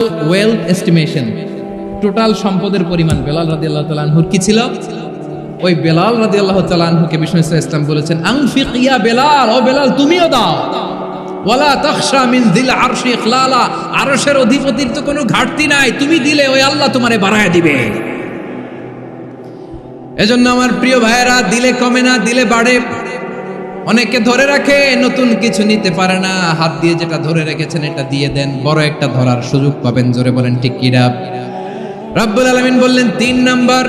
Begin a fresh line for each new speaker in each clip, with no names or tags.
Wealth estimation, total সম্পদের পরিমাণ বেলাল রাদিয়াল্লাহু তাআলা আনহুর কি ছিল? ওই বেলাল রাদিয়াল্লাহু তাআলা আনহুকে বিষ্ণু ইসলাম বলেছেন, আনফিক ইয়া বেলাল, ও বেলাল তুমিও দাও। ওয়ালা তাখশা মিন যিল আরশি ইখলালা, আরশের অধিপতির তো কোনো ঘাটতি নাই, তুমি দিলে ওই আল্লাহ তোমারে বাড়ায় দিবে। এজন্য আমার প্রিয় ভাইয়েরা, দিলে কমে না, দিলে বাড়ে। অনেকে ধরে রাখে, নতুন কিছু নিতে পারে না, হাত দিয়ে যেটা ধরে রেখেছেন এটা দিয়ে দেন, বড় একটা ধরার সুযোগ পাবেন। জোরে বলেন ঠিক কি না? রব্বুল আলামিন বললেন ৩ নাম্বার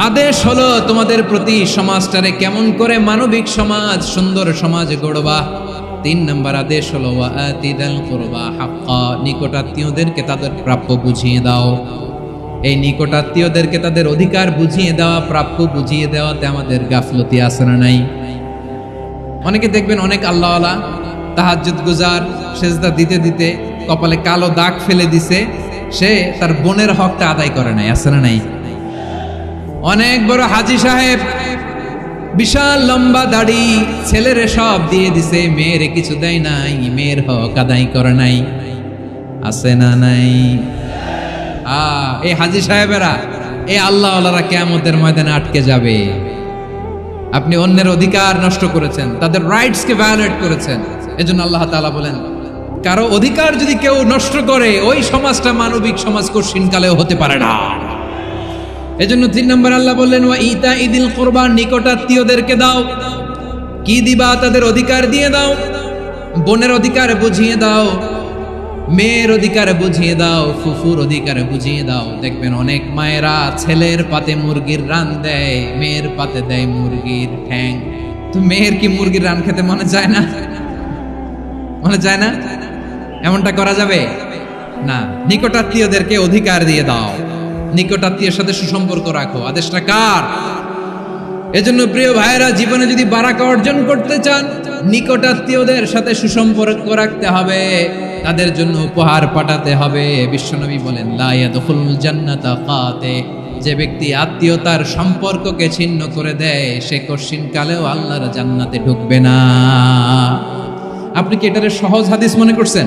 আদেশ হলো তোমাদের প্রতি সমাজটারে কেমন করে মানবিক সমাজ, সুন্দর সমাজ গড়বা। ৩ নাম্বার আদেশ হলো ওয়াআতিদাল কুরবা হাক্কা, নিকটাত্মীয়দেরকে তাদের প্রাপ্য বুঝিয়ে দাও। এই নিকটাত্মীয়দেরকে তাদের অধিকার বুঝিয়ে দেওয়া, প্রাপ্য বুঝিয়ে দেওয়াতে আমাদের গাফলতি আছে না নাই? অনেকে দেখবেন অনেক আল্লাহওয়ালা, তাহাজ্জুদ গুজার, সেজদা দিতে দিতে কপালে কালো দাগ ফেলে দিছে, সে তার বোনের হকটা আদায় করে নাই, আছে না নাই? অনেক বড় হাজী সাহেব, বিশাল লম্বা দাড়ি, ছেলেরে সব দিয়ে দিছে, মেয়েরে কিছু দেয় নাই, মেয়ের হক আদায় করে নাই, আছে না নাই? এই হাজী সাহেবেরা, এই আল্লাহওয়ালারা কিয়ামতের ময়দানে আটকে যাবে। আপনি অন্যের অধিকার নষ্ট করেছেন, তাদের রাইটস কে ভায়োলেট করেছেন। এজন্য আল্লাহ তাআলা বলেন, কারো অধিকার যদি কেউ নষ্ট করে, ওই সমাজটা মানবিক সমাজ কঠিনকালেও হতে পারে না। এজন্য ৩ নম্বর আল্লাহ বললেন ওয়া ইতা ইদিল কুরবা, নিকটাত্মীয়দেরকে দাও। কি দিবা? তাদের অধিকার দিয়ে দাও। বোনের অধিকার বুঝিয়ে দাও, মেয়ের অধিকার বুঝিয়ে দাও, ফুফুর অধিকার বুঝিয়ে দাও। দেখবেন অনেক মায়েরা ছেলের পাতে মুরগির রান দেয়, মেয়ের পাতে দেয় মুরগির ঠ্যাং। তো মেয়ের কি মুরগির রান খেতে মনে চায় না? মনে চায় না? এমনটা করা যাবে না। নিকটাত্মীয়দেরকে অধিকার দিয়ে দাও, নিকটাত্মীয়ের সাথে সুসম্পর্ক রাখো। আদেশটা কার? এজন্য প্রিয় ভাইয়েরা, জীবনে যদি বারাকা অর্জন করতে চান, নিকটাত্মীয়দের সাথে সুসম্পর্ক রাখতে হবে, তাদের জন্য উপহার পাঠাতে হবে। বিশ্বনবী বলেন, লা ইয়াদখুলুল জান্নাতা কাতে, যে ব্যক্তি আত্মীয়তার সম্পর্ককে ছিন্ন করে দেয়, সে কঠিনকালেও আল্লাহর জান্নাতে ঢুকবে না। আপনি কি এটারে সহজ হাদিস মনে করছেন?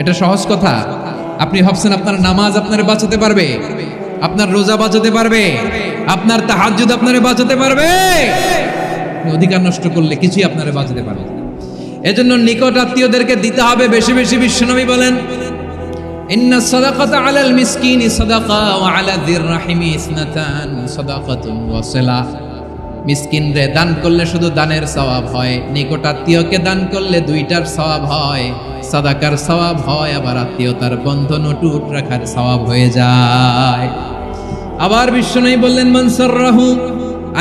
এটা সহজ কথা? আপনি ভাবছেন আপনার নামাজ আপনারে বাঁচাতে পারবে, আপনার রোজা বাঁচাতে পারবে, আপনার তাহাজ্জুদ আপনারে বাঁচাতে পারবে? অধিকার নষ্ট করলে কিছুই আপনারে বাঁচাতে পারবে না। এজন্য নিকট আত্মীয়দেরকে দিতে হবে বেশি বেশি। বিশ্বনবী বলেন, ইন্না সাদাকাতা আলাল মিসকিনি সাদাকা ওয়া আলা যির রাহিমি ইসনাতান সাদাকাতুন ওয়া সিলা। মিসকিনরে দান করলে শুধু দানের সওয়াব হয়, নিকট আত্মীয়কে দান করলে 2টার সওয়াব হয়, সাদাকার সওয়াব হয়, আবার আত্মীয়তার বন্ধন অটুট রাখার সওয়াব হয়ে যায়। আবার বিশ্বনবী বললেন, মান সাররাহু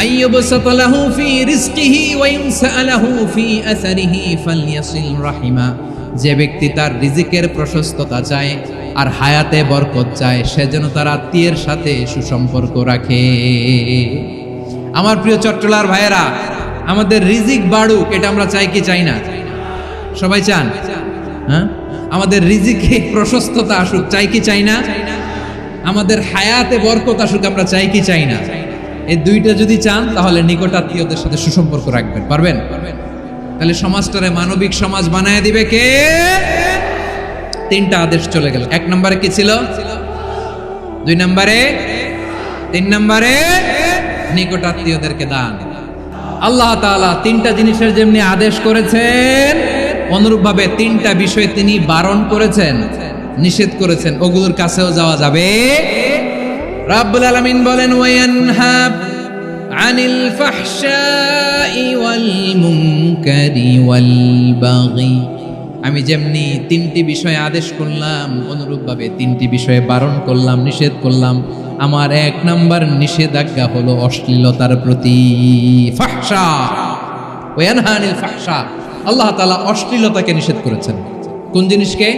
আইয়ুবসাতা লাহু ফি রিজকিহি ওয়া ইনসালাহু ফি আসারিহি ফালইয়াসিল রাহিমা। যে ব্যক্তি তার রিজিকের প্রশস্ততা চায় আর হায়াতে বরকত চায়, সে যেন তার আত্মীয়ের সাথে সুসম্পর্ক রাখে। আমার প্রিয় চট্টলার ভাইয়েরা, আমাদের রিজিক বাড়ুক, এটা আমরা চাই কি চাই না? সবাই চান? হ্যাঁ, আমাদের রিজিকে প্রশস্ততা আসুক, চাই কি চাই না? আমাদের হায়াতে বরকত আসুক, আমরা চাই কি চাই না? এই 2টা যদি চান, তাহলে নিকটাত্মীয়দের সাথে সুসম্পর্ক রাখবেন। পারবেন? তাহলে সমাজটারে মানবিক সমাজ বানায় দিবে কে? 3টা আদেশ চলে গেল। 1 নম্বরে কি ছিল? 2 নম্বরে, 3 নম্বরে নিকটাত্মীয়দেরকে দান। আল্লাহ তাআলা 3টা জিনিসের যেমনি আদেশ করেছেন, অনুরূপভাবে 3টা বিষয় তিনি বারণ করেছেন, নিষেধ করেছেন। ওগুলোর কাছেও যাওয়া যাবে। রাব্বুল আলামিন বলেন, ওয়ায়ানহা আনিল ফাহশাই ওয়াল মুনকারি ওয়াল বাগি। আমি যেমনি 3টি বিষয়ে আদেশ করলাম, অনুরূপভাবে 3টি বিষয়ে বারণ করলাম, নিষেধ করলাম। আমার 1 নাম্বার নিষেধাজ্ঞা হলো অশ্লীলতার প্রতি। ফাহশা, ওয়ায়ানহা আনিল ফাহশা, আল্লাহ তাআলা অশ্লীলতাকে নিষেধ করেছেন। কোন জিনিসকে?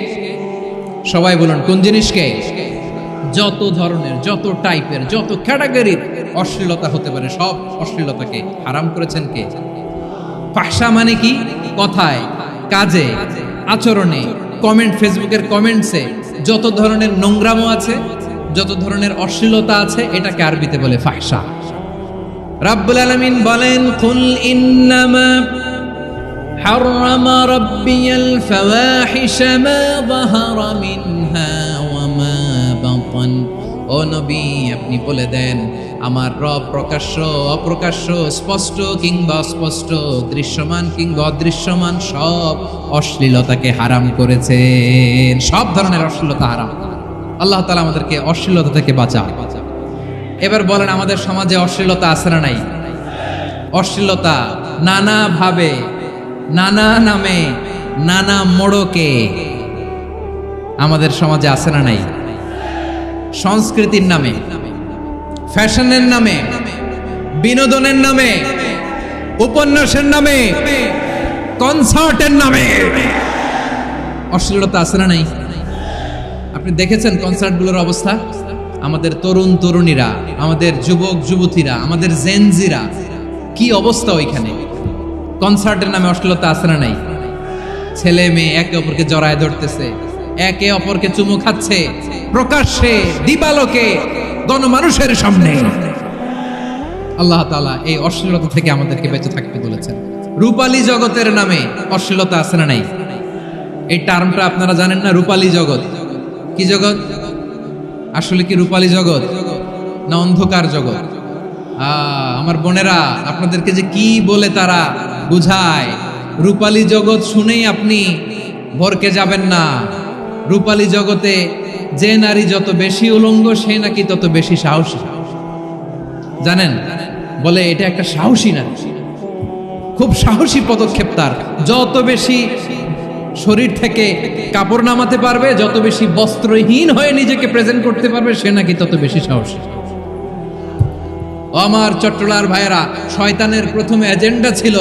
সবাই বলুন, কোন জিনিসকে? যত ধরনের, যত টাইপের, যত ক্যাটাগরির অশ্লীলতা হতে পারে, সব অশ্লীলতাকে হারাম করেছেন কে? ফাহশা মানে কি? কথায়, কাজে, আচরণে, কমেন্ট, ফেসবুকের কমেন্টসে যত ধরনের নোংরামো আছে, যত ধরনের অশ্লীলতা আছে, এটাকে আরবিতে বলে ফাহশা। রাব্বুল আলামিন বলেন, কুল ইন্নামা حرم ربي الفواحش ما ظهر منها তুবসিরুন। ও নবী, আপনি বলে দেন আমার রব প্রকাশ্য অপ্রকাশ্য, স্পষ্ট কিংবা অস্পষ্ট, দৃশ্যমান কিংবা অদৃশ্যমান সব অশ্লীলতাকে হারাম করেছেন। সব ধরনের অশ্লীলতা হারাম। আল্লাহ তাআলা আমাদেরকে অশ্লীলতা থেকে বাঁচান। এবার বলেন, আমাদের সমাজে অশ্লীলতা আছে না নাই? অশ্লীলতা নানা ভাবে, নানা নামে, নানা মোড়কে আমাদের সমাজে আছে না নাই? সংস্কৃতির নামে, ফ্যাশনের নামে, বিনোদনের নামে, উপন্যাসের নামে, কনসার্টের নামে অশ্লীলতা আছে না নাই? আপনি দেখেছেন কনসার্টগুলোর অবস্থা? আমাদের তরুণ তরুণীরা, আমাদের যুবক যুবতীরা, আমাদের জেনজিরা, কি অবস্থা ওইখানে? কনসার্টের নামে অশ্লীলতা আছে না নাই? ছেলে মেয়ে একে অপরকে জড়ায় ধরতেছে, একে অপরকে চুমু খাচ্ছে, প্রকাশ্যে দিবালোকে গণমানুষের সামনে। আল্লাহ তাআলা এই অশ্লীলতা থেকে আমাদেরকে বেঁচে থাকতে বলেছেন। রূপালী জগতের নামে অশ্লীলতা আছে না নাই? এই টার্মটা আপনারা জানেন না? রূপালী জগৎ কি জগৎ? আসলে কি রূপালী জগৎ না অন্ধকার জগৎ? আমার বোনেরা, আপনাদেরকে যে কি বলে তারা বুঝায়, রূপালী জগৎ শুনেই আপনি ভরকে যাবেন না। রূপালী জগতে যে নারী যত বেশি উলঙ্গ, সে নাকি তত বেশি সাহসী। জানেন? বলে এটা একটা সাহসী নারী, খুব সাহসী পদক্ষেপ তার। যত বেশি শরীর থেকে কাপড় নামাতে পারবে, যত বেশি বস্ত্রহীন হয়ে নিজেকে প্রেজেন্ট করতে পারবে, সে নাকি তত বেশি সাহসী। আমার চট্টলার ভাইয়েরা, শয়তানের প্রথম এজেন্ডা ছিল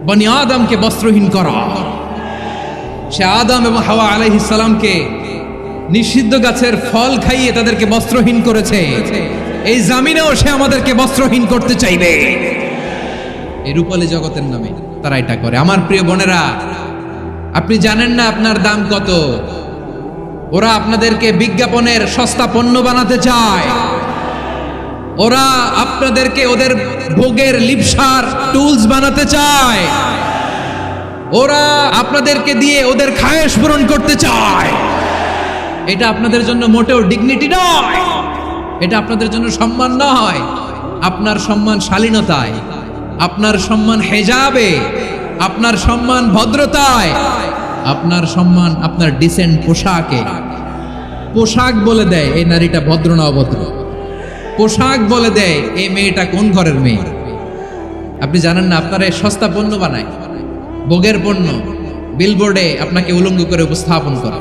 বনি আদমকে বস্ত্রহীন করা। সে আদম এবং হাওয়া আলাইহিস সালামকে নিষিদ্ধ গাছের ফল খাইয়ে তাদেরকে বস্ত্রহীন করেছে। এই জামিনেও সে আমাদেরকে বস্ত্রহীন করতে চাইবে। এই রূপালী জগতের নামে তারা এটা করে। আমার প্রিয় বোনেরা, আপনি জানেন না আপনার দাম কত। ওরা আপনাদেরকে বিজ্ঞাপনের সস্তা পণ্য বানাতে চায়। ওরা আপনাদেরকে ওদের ভোগের লিপসার টুলস বানাতে চায়। ওরা আপনাদেরকে দিয়ে ওদের খায়েশ পূরণ করতে চায়। এটা আপনাদের জন্য মোটেও ডিগনিটি নয়, এটা আপনাদের জন্য সম্মান নয়। আপনার সম্মান শালীনতায়, আপনার সম্মান হেজাবে, আপনার সম্মান ভদ্রতায়, আপনার সম্মান আপনার ডিসেন্ট পোশাকে। পোশাক বলে দেয় এই নারীটা ভদ্র না অভদ্র। পোশাক বলে দেয় এই মেয়েটা কোন ঘরের মেয়ে। আপনি জানেন না? আপনারা সস্তা পণ্য বানায়, ভোগের পণ্য, বিলবোর্ডে আপনাকে উলঙ্গ করে উপস্থাপন করে।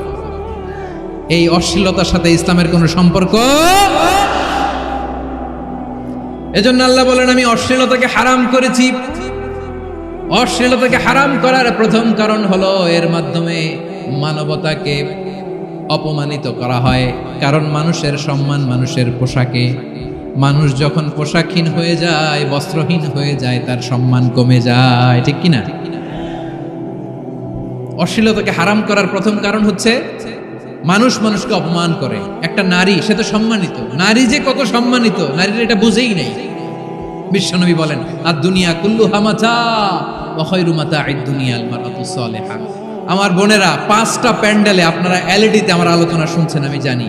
এই অশ্লীলতার সাথে ইসলামের কোনো সম্পর্ক। এজন্য আল্লাহ বলেন, আমি অশ্লীলতাকে হারাম করেছি। অশ্লীলতাকে হারাম করার প্রথম কারণ হলো এর মাধ্যমে মানবতাকে অপমানিত করা হয়। কারণ মানুষের সম্মান মানুষের পোশাকে। মানুষ যখন পোশাকহীন হয়ে যায়, বস্ত্রহীন হয়ে যায়, তার সম্মান কমে যায়। ঠিক কিনা? অশ্লীলতাকে হারাম করার প্রথম কারণ হচ্ছে মানুষ মানুষকে অপমান করে। একটা নারী, সে তো সম্মানিত। নারী যে কত সম্মানিত, নারীর এটা বুঝেই নেই। বিশ্বনবী বলেন, আর দুনিয়া কুল্লুহা মাতা ওয়া খায়রু মাতা'আদ দুনিয়াল মারআতুস সালিহা। আমার বোনেরা, 5টা প্যান্ডেলে আপনারা এলইডিতে আমার আলোচনা শুনছেন, আমি জানি।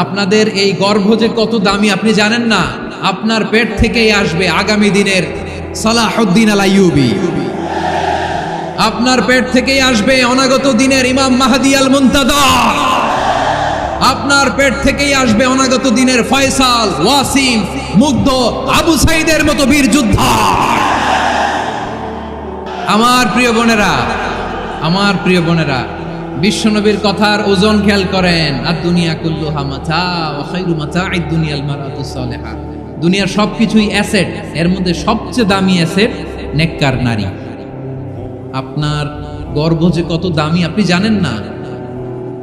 আপনাদের এই গর্ভ যে কত দামি আপনি জানেন না। আপনার পেট থেকেই আসবে আগামী দিনের সালাহুদ্দিন আল আইয়ুবী। আপনার পেট থেকেই আসবে অনাগত দিনের ইমাম মাহদী আল মুনতাদর। আপনার পেট থেকেই আসবে অনাগত দিনের ফয়সাল, ওয়াসিম, মুগ্ধ, আবু সাইদের মতো বীর যোদ্ধা। আমার প্রিয় বোনেরা, আমার প্রিয় বোনেরা, বিশ্বনবীর কথার ওজন খেয়াল করেন। আর দুনিয়া কুল্লুহা মাতা ওয়া খায়রু মাতা'আদ দুনিয়াল মারআতুস সালিহা। দুনিয়ার সবকিছুই অ্যাসেট, এর মধ্যে সবচেয়ে দামি অ্যাসেট নেককার নারী। আপনার গর্ভ যে কত দামি আপনি জানেন না।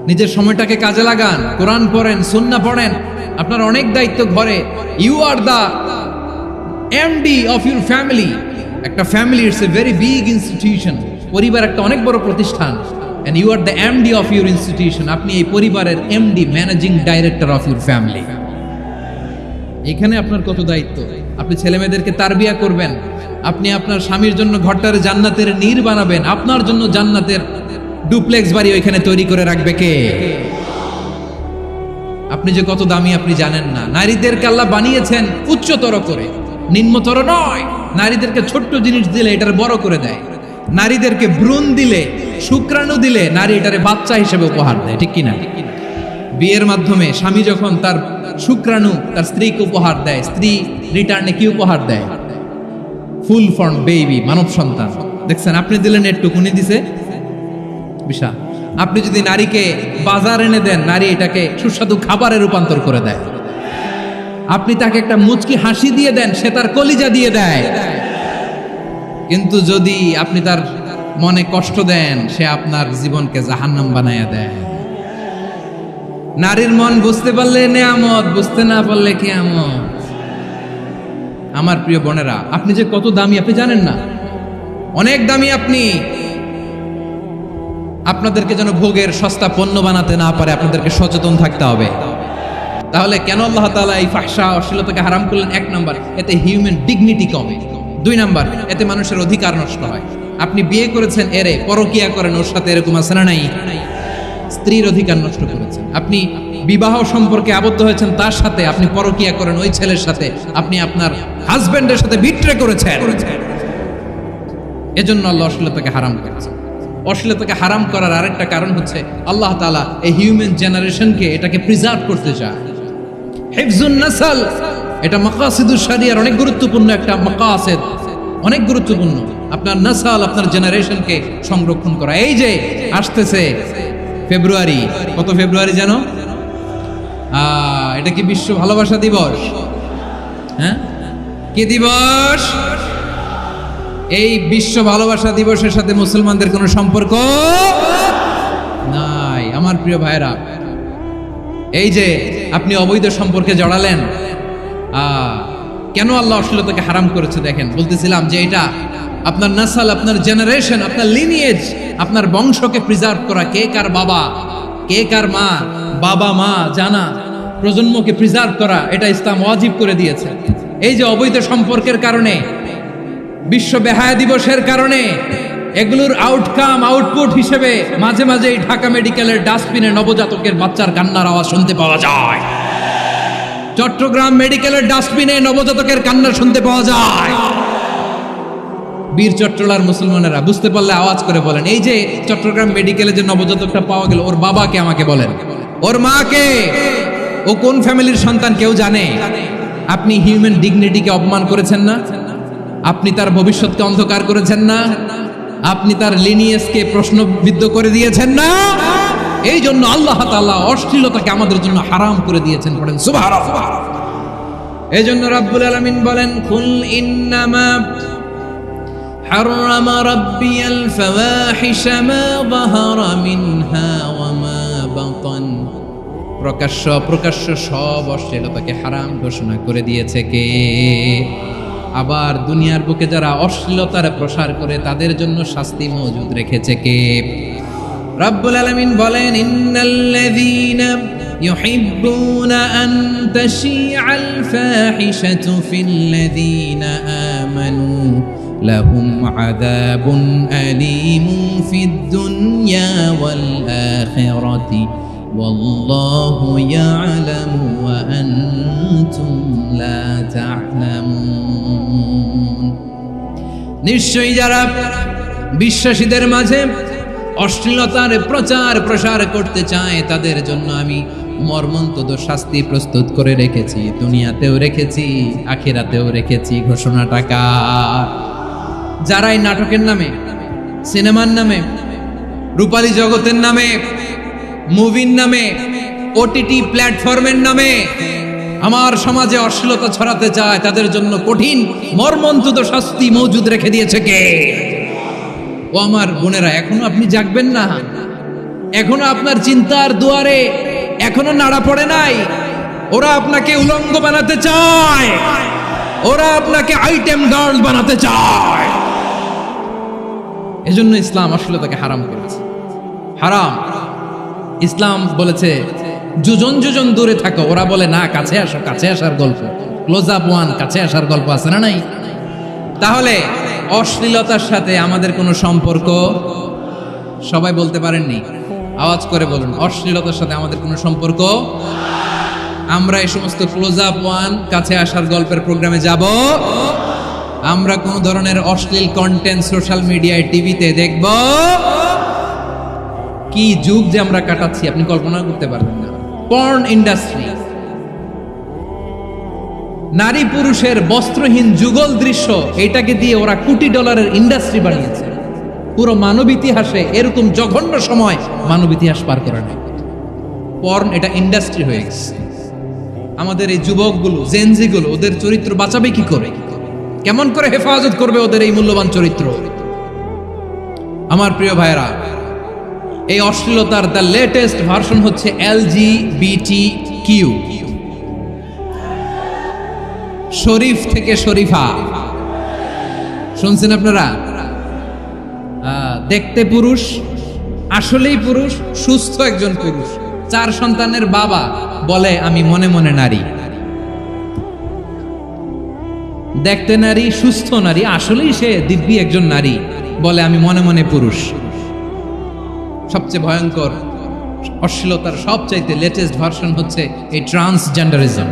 নিজের সময়টাকে কাজে লাগান, কোরআন পড়েন, সুন্নাহ পড়েন। আপনার অনেক দায়িত্ব ঘরে। You are the MD of your family. একটা family it's a very big institution. পরিবার একটা অনেক বড় প্রতিষ্ঠান। And you are the MD of your institution. আপনি এই পরিবারের MD, managing director of your family. এখানে আপনার কত দায়িত্ব। আপনি ছেলে মেয়েদেরকে তারবিয়া করবেন। আপনি আপনার স্বামীর জন্য ঘরটারে জান্নাতের নীর বানাবেন। আপনার জন্য জান্নাতের ডুপ্লেক্স বাড়ি ওইখানে তৈরি করে রাখবে কে? আপনি যে কত দামি আপনি জানেন না। নারীদেরকে আল্লাহ বানিয়েছেন উচ্চতর করে, নিম্নতর নয়। নারীদেরকে ছোট্ট জিনিস দিলে এটার বড় করে দেয়। নারীদেরকে ভ্রূণ দিলে, শুক্রাণু দিলে নারী এটারে বাচ্চা হিসেবে উপহার দেয়, ঠিক কিনা? বিয়ের মাধ্যমে স্বামী যখন তার শুক্রাণু তার স্ত্রীকে উপহার দেয়, স্ত্রী রিটার্নে কি উপহার দেয়? ফুল ফর্ম বেবি, মানব সন্তান। দেখছেন, আপনি দিলেন একটুকুনি দিছে বিশাল। আপনি যদি নারীকে বাজার এনে দেন, নারী এটাকে সুস্বাদু খাবারে রূপান্তর করে দেয়। আপনি তাকে একটা মুচকি হাসি দিয়ে দেন, সে তার কলিজা দিয়ে দেয়। কিন্তু যদি আপনি তার মনে কষ্ট দেন, সে আপনার জীবনকে জাহান্নাম বানায়া দেয়। নারীর মন বুঝতে পারলে নেয়ামত, বুঝতে না পারলে কিয়ামত। আমার প্রিয় বোনেরা, আপনি যে কত দামি আপনি জানেন না, অনেক দামি আপনি। আপনাদেরকে যেন ভোগের সস্তা পণ্য বানাতে না পারে, আপনাদেরকে সচেতন থাকতে হবে। তাহলে কেন আল্লাহ তাআলা এই ফাহশা অশ্লীলতাকে হারাম করলেন? 1 নাম্বার, এতে হিউম্যান ডিগনিটি কমে। 2 নাম্বার, এতে মানুষের অধিকার নষ্ট হয়। আপনি বিয়ে করেছেন, এরে পরকিয়া করেন, ওর সাথে এরকম আছে না নাই? স্ত্রীর অধিকার নষ্ট করেছেন। আপনি বিবাহ সম্পর্কে আবদ্ধ হয়েছেন তার সাথে, আপনি পরকিয়া করেন ওই ছেলের সাথে, আপনি আপনার হাজবেন্ডের সাথে বিট্রে করেছেন। এজন্য আল্লাহ অশ্লীলতাকে হারাম করেছেন। অশ্লীলতাকে হারাম করার আরেকটা কারণ হচ্ছে আল্লাহ তাআলা এই হিউম্যান জেনারেশনকে এটাকে প্রিজার্ভ করতে চায়। হিফজুন নাসল, এটা মাকাসিদুশ শরিয়ার অনেক গুরুত্বপূর্ণ একটা মাকাসিদ, অনেক গুরুত্বপূর্ণ। আপনার নাসল, আপনার জেনারেশনকে সংরক্ষণ করা। এই যে আসতেছে ফেব্রুয়ারি, কত ফেব্রুয়ারি যেন? এটা কি বিশ্ব ভালোবাসা দিবস? হ্যাঁ, কি দিবস? এই বিশ্ব ভালোবাসা দিবসের সাথে মুসলমানদের কোনো সম্পর্ক নাই। আমার প্রিয় ভাইরা, এই যে আপনি অবৈধ সম্পর্কে জড়ালেন, কেন আল্লাহ অশ্লীলতাকে হারাম করেছে দেখেন। বলতেছিলাম যে এটা আপনার নাসাল, আপনার জেনারেশন, আপনার লিনিয়েজ, আপনার বংশকে প্রিজার্ভ করা। কে কার বাবা, কে কার মা, বাবা মা জানা, প্রজন্মকে প্রিজার্ভ করা, এটা ইসলাম ওয়াজিব করে দিয়েছে। এই যে অবৈধ সম্পর্কের কারণে, বিশ্ব বেহায়া দিবসের কারণে, এগুলোর আউটকাম, আউটপুট হিসেবে মাঝে মাঝে এই ঢাকা মেডিকেলের ডাস্টবিনে নবজাতকের বাচ্চার কান্নার আওয়াজ শুনতে পাওয়া যায়। চট্টগ্রাম মেডিকেলের ডাস্টবিনে নবজাতকের কান্না শুনতে পাওয়া যায়। বীর চট্টলার মুসলমানেরা বুঝতে পারলে আওয়াজ করে বলেন, এই যে চট্টগ্রাম মেডিকেলে যে নবজাতকটা পাওয়া গেল, ওর বাবাকে আমাকে বলেন, ওর মাকে, ও কোন ফ্যামিলির সন্তান কেউ জানে? আপনি হিউম্যান ডিগনিটিকে অপমান করেছেন না? আপনি তার ভবিষ্যৎকে অন্ধকার করেছেন না? আপনি তার লিনিয়েজকে প্রশ্নবিদ্ধ করে দিয়েছেন না? এই জন্য আল্লাহ তাআলা অশ্লীলতাকে আমাদের জন্য হারাম করে দিয়েছেন। পড়েন সুবহানাল্লাহ। এই জন্য রাব্বুল আলামিন বলেন, কুল ইন্নামা حرم ربي الفواحش ما ظهر منها وما بطن। প্রকাশ্য অপ্রকাশ্য সব অশ্লীলতাকে হারাম ঘোষণা করে দিয়েছে কে? আবার দুনিয়ার বুকে যারা অশ্লীলতার প্রসার করে তাদের জন্য শাস্তি মজুদ রেখেছে কে? রব্বুল আলামিন বলেন, ইন্নাল্লাযীনা ইউহিব্বুনা আন তাশিআল ফাহিশাতু ফিল্লাযীনা আমানু লাহুম আযাবুন আলীমুন ফিদ দুনিয়া ওয়াল আখিরাতি ওয়াল্লাহু ইয়ালামু ওয়া আনতুম লা তা'লামুন। নিশ্চয়ই যারা বিশ্বাসীদের মাঝে অশ্লীলতার প্রচার প্রসার করতে চায় তাদের জন্য আমি মর্মন্তুদ শাস্তি প্রস্তুত করে রেখেছি। দুনিয়াতেও রেখেছি, আখিরাতেও রেখেছি। ঘোষণাটা কার? যারা এই নাটকের নামে, সিনেমার নামে, রূপালী জগতের নামে, মুভির নামে, ওটিটি প্ল্যাটফর্মের নামে আমার সমাজে অশ্লীলতা ছড়াতে চায়, তাদের জন্য কঠিন মর্মন্তুদ শাস্তি মজুদ রেখে দিয়েছে কে? ও আমার বোনেরা, এখনো আপনি জাগবেন না? এখনো আপনার চিন্তার দুয়ারে এখনো নাড়া পড়ে নাই? ওরা আপনাকে উলঙ্গ বানাতে চায়, ওরা আপনাকে আইটেম গার্ল বানাতে চায়। এজন্য ইসলাম অশ্লীলতাকে হারাম করেছে। হারাম। ইসলাম বলেছে যোজন যোজন দূরে থাকো। ওরা বলে না, কাছে আসো, কাছে আসার গল্প, ক্লোজ আপ ওয়ান, কাছে আসার গল্প আছে না নাই? তাহলে অশ্লীলতার সাথে আমাদের কোনো সম্পর্ক? সবাই বলতে পারেননি, আওয়াজ করে বলুন, অশ্লীলতার সাথে আমাদের কোনো সম্পর্ক আমরা এই সমস্ত ক্লোজ আপ ওয়ান, কাছে আসার গল্পের প্রোগ্রামে যাব, আমরা কোন ধরনের অশ্লীল কন্টেন্ট সোশ্যাল মিডিয়ায়, টিভিতে দেখব। কি যুগ যে আমরা কাটাচ্ছি আপনি কল্পনা করতে পারবেন না। পর্ন ইন্ডাস্ট্রি, নারী পুরুষের বস্ত্রহীন যুগল দৃশ্য, এটাকে দিয়ে ওরা কোটি ডলারের ইন্ডাস্ট্রি বানিয়েছে। পুরো মানব ইতিহাসে এরকম জঘন্য সময় মানব ইতিহাস পার করে নাই। পর্ন এটা ইন্ডাস্ট্রি হয়ে গেছে। আমাদের এই যুবকগুলো, জেনজিগুলো, ওদের চরিত্র বাঁচাবে কি করে? কেমন করে হেফাজত করবে ওদের এই মূল্যবান চরিত্র? আমার প্রিয় ভাইরা, এই অশ্লীলতার দ্য লেটেস্ট ভার্সন হচ্ছে LGBTQ, শরীফ থেকে শরীফা। শুনছেন আপনারা? দেখতে পুরুষ, আসলেই পুরুষ, সুস্থ একজন পুরুষ, 4 সন্তানের বাবা, বলে আমি মনে মনে নারী। দেখতে নারী, সুস্থ নারী, আসলেই সে দিব্যি একজন নারী, বলে আমি মনে মনে পুরুষ। সবচেয়ে ভয়ঙ্কর অশ্লীলতার সবচাইতে লেটেস্ট ভার্সন হচ্ছে এই ট্রান্সজেন্ডারিজম।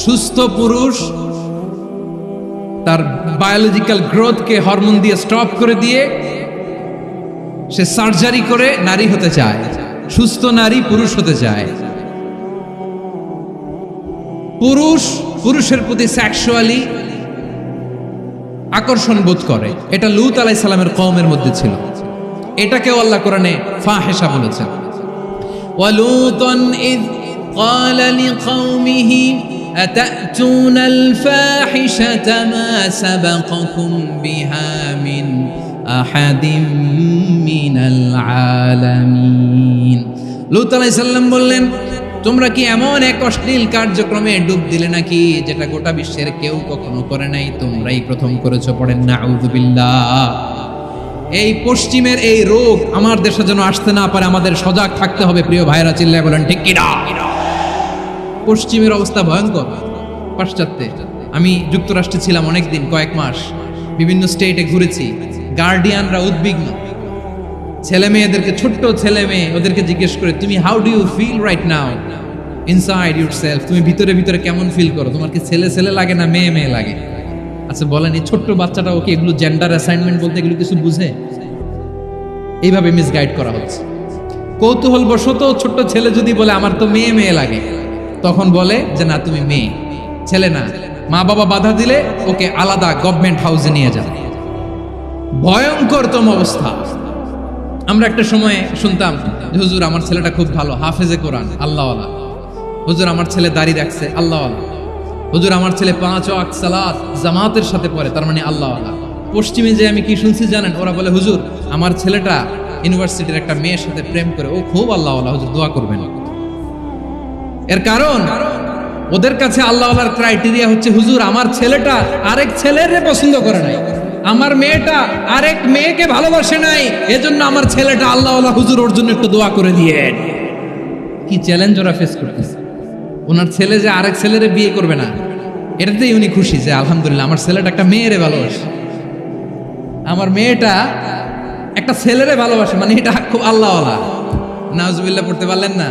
সুস্থ পুরুষ তার বায়োলজিক্যাল গ্রোথকে হরমোন দিয়ে স্টপ করে দিয়ে সে সার্জারি করে নারী হতে চায়। সুস্থ নারী পুরুষ হতে চায়। পুরুষ পুরুষের প্রতি সেক্সুয়ালি আকর্ষণ বোধ করে। এটা লূত আলাইহিস সালামের কওমের মধ্যে ছিল। এটাকেও আল্লাহ কোরআনে ফাহিশা বলেছেন। ওয়ালুতান ইয قال لقومه أتأتون الفاحشة ما سبقكم بها من أحد من العالمين। লূত আলাইহিস সালাম বললেন, তোমরা কি এমন এক অশ্লীল কার্যক্রমে ডুব দিলে নাকি যেটা গোটা বিশ্বের কেউ কখনো করে নাই, তোমরাই প্রথম করেছো। পড়েন নাউযুবিল্লাহ। এই পশ্চিমের এই রোগ আমার দেশে যেন আসতে না পারে, আমাদের সজাগ থাকতে হবে। প্রিয় ভাইরা, চিল্লায় বলেন ঠিক কি না? পশ্চিমের অবস্থা ভয়ঙ্কর। পাশ্চাত্যে, আমি যুক্তরাষ্ট্রে ছিলাম অনেকদিন, কয়েক মাস, বিভিন্ন স্টেটে ঘুরেছি। গার্ডিয়ানরা উদ্বিগ্ন, ছেলে মেয়েদেরকে, ছোট্ট ছেলে মেয়ে, ওদেরকে জিজ্ঞেস করে, তুমি how do you feel right now inside yourself? তুমি ভিতরে ভিতরে কেমন ফিল করো? তোমার কি ছেলে ছেলে লাগে না মেয়ে মেয়ে লাগে? আচ্ছা বলেন, এই ছোট্ট বাচ্চাটা ওকে এগুলো জেন্ডার অ্যাসাইনমেন্ট বলতে এগুলো কিছু বুঝে? এইভাবে মিসগাইড করা হচ্ছে। কৌতূহল বশত ছোট্ট ছেলে যদি বলে আমার তো মেয়ে মেয়ে লাগে, তখন বলে যে না তুমি মেয়ে, ছেলে না। মা বাবা বাধা দিলে ওকে আলাদা গভর্নমেন্ট হাউসে নিয়ে যান। ভয়ঙ্করতম অবস্থা। আমরা একটা সময় শুনতাম যে হুজুর আমার ছেলেটা খুব ভালো, হাফেজে কোরআন, আল্লাহওয়ালা। হুজুর আমার ছেলে দাড়ি রাখছে, আল্লাহওয়ালা। হুজুর আমার ছেলে 5 ওয়াক্ত সালাত জামাতের সাথে পড়ে, তার মানে আল্লাহওয়ালা। পশ্চিমে যে আমি কি শুনছি জানেন? ওরা বলে হুজুর আমার ছেলেটা ইউনিভার্সিটির একটা মেয়ের সাথে প্রেম করে, ও খুব আল্লাহওয়ালা, হুজুর দোয়া করবেন। এর কারণ ওদের কাছে আল্লাহওয়ালার ক্রাইটেরিয়া হচ্ছে হুজুর আমার ছেলেটা আরেক ছেলের পছন্দ করে নাই, আমার মেয়েটা আরেক মেয়েকে ভালোবাসে নাই, এজন্য আমার ছেলেটা আল্লাহওয়ালা, হুজুর ওর জন্য একটু দোয়া করে দিয়েন। কি চ্যালেঞ্জ ওরা ফেস করতেছে। ওনার ছেলে যে আরেক ছেলেরে বিয়ে করবে না, এটাতেই উনি খুশি যে আলহামদুলিল্লাহ আমার ছেলেটা একটা মেয়েরে ভালোবাসে, আমার মেয়েটা একটা ছেলেরে ভালোবাসে, মানে এটা খুব আল্লাহওয়ালা। নাউজুবিল্লাহ পড়তে পারলেন না?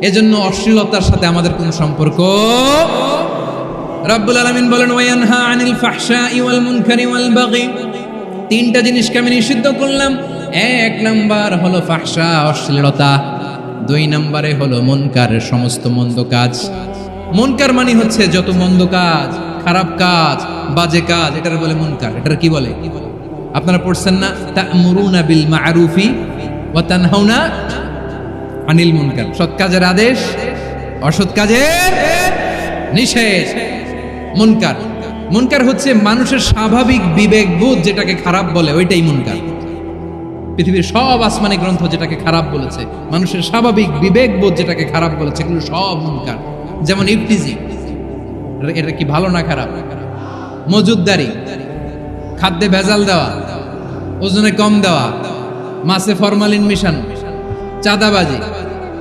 এজন্য অশ্লীলতার সাথে আমাদের কোনো সম্পর্ক। রব্বুল আলামিন বলেন ওয়ায়ানহা আনিল ফাহশাই ওয়াল মুনকারি ওয়াল বাগি। 3টা জিনিসকে আমি নিষিদ্ধ করলাম। 1 নাম্বার হলো ফাহশা, অশ্লীলতা। 2 নম্বরে হলো মুনকার, সমস্ত মন্দ কাজ। মুনকার মানে হচ্ছে যত মন্দ কাজ, খারাপ কাজ, বাজে কাজ, এটার বলে মুনকার। এটার কি বলে? আপনারা পড়ছেন না, তা'মুরুনা বিল মা'রুফি ওয়া তানহাউনা আনিল মুনকার। সৎ কাজের আদেশ, অসৎ কাজের নিষেধ। মুনকার, মুনকার হচ্ছে মানুষের স্বাভাবিক বিবেকবোধ যেটাকে খারাপ বলে, ওইটাই মুনকার। পৃথিবীর সব আসমানি গ্রন্থ যেটাকে খারাপ বলেছে, মানুষের স্বাভাবিক বিবেকবোধ যেটাকে খারাপ বলেছে, এগুলো সব মুনকার। যেমন ইফতিজিং, এটা কি ভালো না খারাপ? মজুদদারি, খাদ্যে ভেজাল দেওয়া, ওজনে কম দেওয়া, মাছে ফরমালিন মিশানো, চাঁদাবাজি,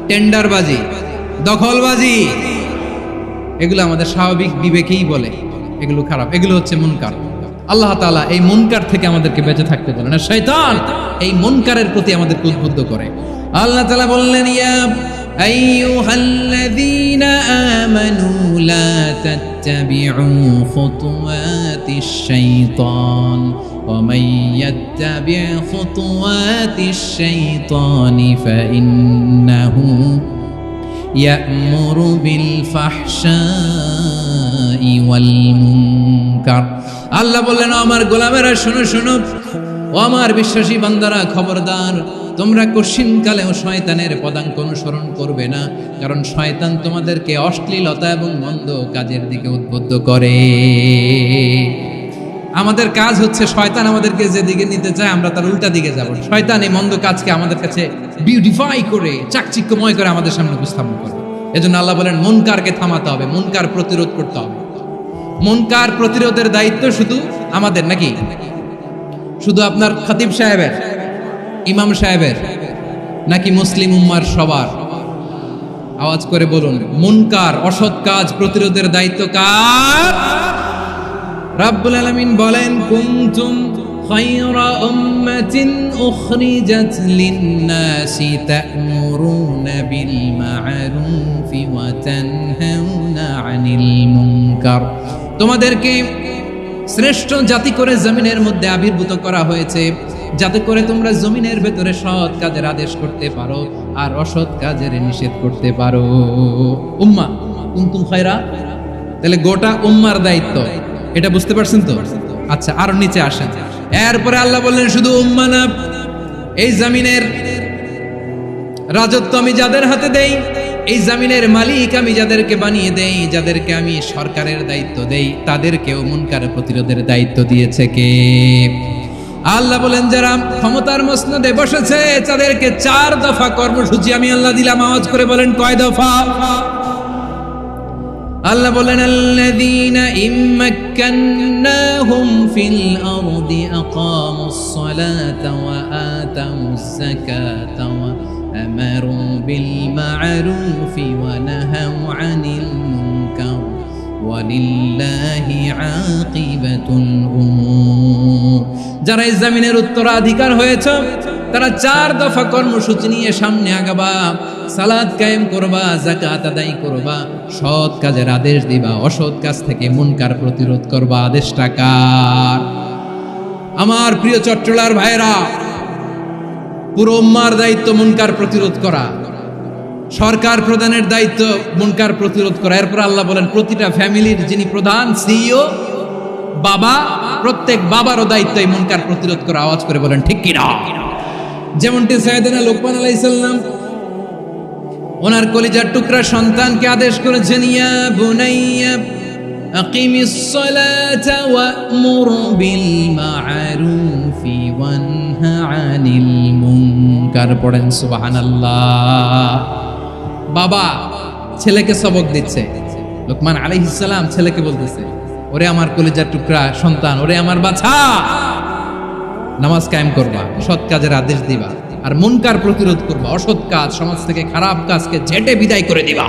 টেন্ডারবাজি, দখলবাজি, এগুলো আমাদের স্বাভাবিক বিবেকেই বলে এগুলো খারাপ, এগুলো হচ্ছে মুনকার। আল্লাহ তাআলা এই মুনকার থেকে আমাদেরকে বেঁচে থাকতে বলেন, আর শয়তান এই মুনকারের প্রতি আমাদেরকে উদ্বুদ্ধ করে। আল্লাহ তাআলা বললেন ইয়া আইয়ুহাল্লাযীনা আমানু লা তাত্তাবিউ খুতুওয়াতিশ শাইতান ওয়া মান ইয়াত্তাবি' খুতুওয়াতিশ শাইতানি ফাইন্নাহু ইয়া'মুরু বিল ফাহশাই ওয়াল মুনকার। আল্লাহ বললেন, আমার গোলামেরা শোনো শোনো, ও আমার বিশ্বাসী বান্দারা খবরদার, তোমরা কশিনকালেও শয়তানের পদাঙ্ক অনুসরণ করবে না, কারণ শয়তান তোমাদেরকে অশ্লীলতা এবং মন্দ কাজের দিকে উদ্বুদ্ধ করে। আমাদের কাজ হচ্ছে শয়তান আমাদেরকে যেদিকে নিতে চায় আমরা তার উল্টা দিকে যাব। শয়তান এই মন্দ কাজকে আমাদের কাছে বিউটিফাই করে চাকচিক্যময় করে আমাদের সামনে উপস্থাপন করে। এজন্য আল্লাহ বলেন মুনকারকে থামাতে হবে, মুনকার প্রতিরোধ করতে হবে। মুনকার প্রতিরোধের দায়িত্ব শুধু আমাদের নাকি? শুধু আপনার খতিব সাহেবের, ইমাম সাহেবের, নাকি মুসলিম উম্মার সবার? আওয়াজ করে বলুন, মুনকার অসৎ কাজ প্রতিরোধের দায়িত্ব কার? রাব্বুল আলামিন বলেন, কুনতুম খায়রা উম্মাতিন উখরিজাত লিন-নাসি তা'মুরুনা বিল মা'রুফি ওয়া তানহাউনা আনিল মুনকার। তোমাদেরকে শ্রেষ্ঠ জাতি করে জমিনের মধ্যে আবির্ভূত করা হয়েছে, যাতে করে তোমরা জমিনের ভেতরে সৎ কাজের আদেশ করতে পারো আর অসৎ কাজের নিষেধ করতে পারো। উম্মা কুনতুম খায়রা, তাহলে গোটা উম্মার দায়িত্ব, এটা বুঝতে পারছেন তো? আচ্ছা, আরো নিচে আসেন। এরপরে আল্লাহ বললেন, শুধু উম্মা না, এই জমিনের রাজত্ব আমি যাদের হাতে দেই, এই জমিনের মালিক আমি যাদেরকে বানিয়ে দেই, যাদেরকে আমি সরকারের দায়িত্ব দেই, তাদেরকেও মুনকার প্রতিরোধের দায়িত্ব দিয়েছে কে? আল্লাহ বলেন, যারা ক্ষমতার মসনদে বসেছে তাদেরকে 4 দফা কর্মসূচি আমি আল্লাহ দিলাম। আওয়াজ করে বলেন, কয় দফা? আল্লাহ বলেন, আল্লাযীনা ইম্মাক্কান্নাহুম ফিল আরদি আকামুস সালাতা ওয়া আতাউজ যাকাতা ওয়া আমারু বিল মা'রুফি ওয়া নাহাউ আনিল মুনকার ওয়ালিল্লাহি আকিবাতুল উমুর। যারা এই জমিনের উত্তরাধিকার হয়েছে তারা 4 দফা কর্মসূচি নিয়ে সামনে আগাবা। সালাত কায়েম করবা, যাকাত আদায় করবা, সৎ কাজের আদেশ দিবা, অসৎ কাজ থেকে মুনকার প্রতিরোধ করবা। আদেশটা কার? আমার প্রিয় চট্টলার ভাইরা, পুরো উম্মার দায়িত্ব মুনকার প্রতিরোধ করা, সরকার প্রধানের দায়িত্ব মুনকার প্রতিরোধ করা। এরপর আল্লাহ বলেন, প্রতিটা ফ্যামিলির যিনি প্রধান সিইও বাবা, প্রত্যেক বাবারও দায়িত্ব এই মুনকার প্রতিরোধ করা। আওয়াজ করে বলেন ঠিক কি না? যেমনটি সাইয়েদনা লোকমান আলাইহিস সালাম ওনার কলিজার টুকরা সন্তানকে আদেশ করেছেন, ইয়া বুনাইয়া আকিমিস সালাতা ওয়া'মুর বিল মা'রুফি ওয়ানহা আনিল মুনকার। পড়েন সুবহানাল্লাহ। বাবা ছেলেকে সবক দিচ্ছে, লোকমান আলাইহিস সালাম ছেলেকে বলতেছে, ওরে আমার কলিজার টুকরা সন্তান, ওরে আমার বাছা, নামাজ কায়েম করবা, সৎ কাজের আদেশ দিবা, আর মুনকার প্রতিরোধ করবা, অসৎ কাজ, সমাজ থেকে খারাপ কাজকে ঝেঁটে বিদায় করে দিবা।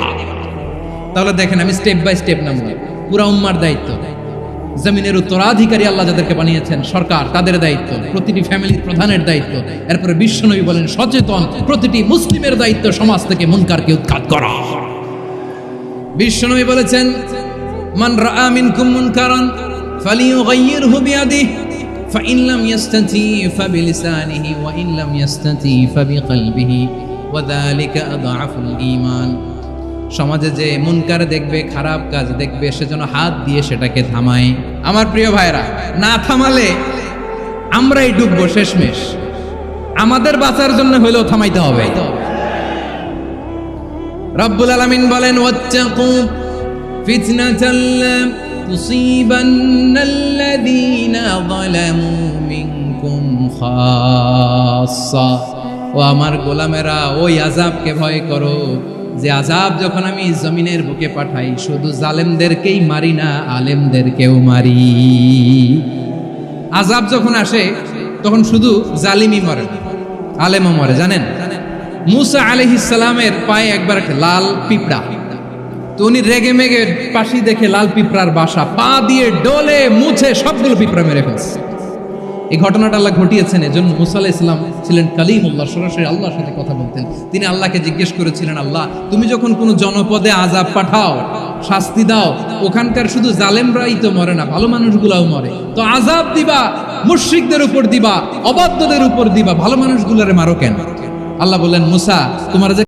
তাহলে দেখেন, আমি স্টেপ বাই স্টেপ নামলাম। পুরা উম্মার দায়িত্ব, জমিনের উত্তরাধিকারী আল্লাহ যাদেরকে বানিয়েছেন সরকার, তাদের দায়িত্ব, প্রতিটি ফ্যামিলির প্রধানের দায়িত্ব। এরপরে বিশ্বনবী বলেন, সচেতন প্রতিটি মুসলিমের দায়িত্ব সমাজ থেকে মুনকারকে উৎখাত করা। বিশ্বনবী বলেছেন, মান রাআ মিনকুম মুনকারান ফালিয়ুগাইয়িরহু বিয়াদিহি ফাইন লাম ইয়াস্তাতি ফাবিলিসানিহি ওয়া ইন লাম ইয়াস্তাতি ফাবিকলবিহি ওয়া যালিকা আযআফুল ঈমান। সমাজে যে মুনকার দেখবে, খারাপ কাজ দেখবে, সেজন্য হাত দিয়ে সেটাকে থামায়। আমার প্রিয় ভাইরা, না থামালে আমরাই ডুববো শেষমেশ। আমাদের বাঁচার জন্য হলেও থামাইতে হবে। রব্বুল আলামিন বলেন, ওয়াত্তাকু ফিতনাতাল লা তুসিবান্নাল্লাযীনা যালামু মিনকুম খাসসা। ও আমার গোলামেরা, ওই আযাবকে ভয় করো যে আযাব যখন আমি জমিনের বুকে পাঠাই, শুধু জালেমদেরকেই মারি না, আলেমদেরকেও মারি। আযাব যখন আসে তখন শুধু জালিমই মরে না, আলেমও মরে। জানেন, মুসা আলাইহিস সালামের পায়ে একবার একটা লাল পিঁপড়া, তো উনি রেগে মেগে পাশি দেখে লাল পিঁপড়ার বাসা, পা দিয়ে ডলে মুছে সবগুলো পিঁপড়া মেরে ফেলছে। এই ঘটনাটা আল্লাহ ঘটিয়েছেন, এজন্য মুসা আলাইহিস সালাম ছিলেন কালিমুল্লাহ, সরাসরি আল্লাহর সাথে কথা বলতেন। তিনি আল্লাহকে জিজ্ঞেস করেছিলেন, আল্লাহ তুমি যখন কোনো জনপদে আযাব পাঠাও, শাস্তি দাও, ওখানকার শুধু জালেমরাই তো মরে না, ভালো মানুষগুলাও মরে, তো আযাব দিবা মুশরিকদের উপর দিবা, অবাধ্যদের উপর দিবা, ভালো মানুষগুলোরে মারো কেন? আল্লাহ বললেন, মুসা তোমার যে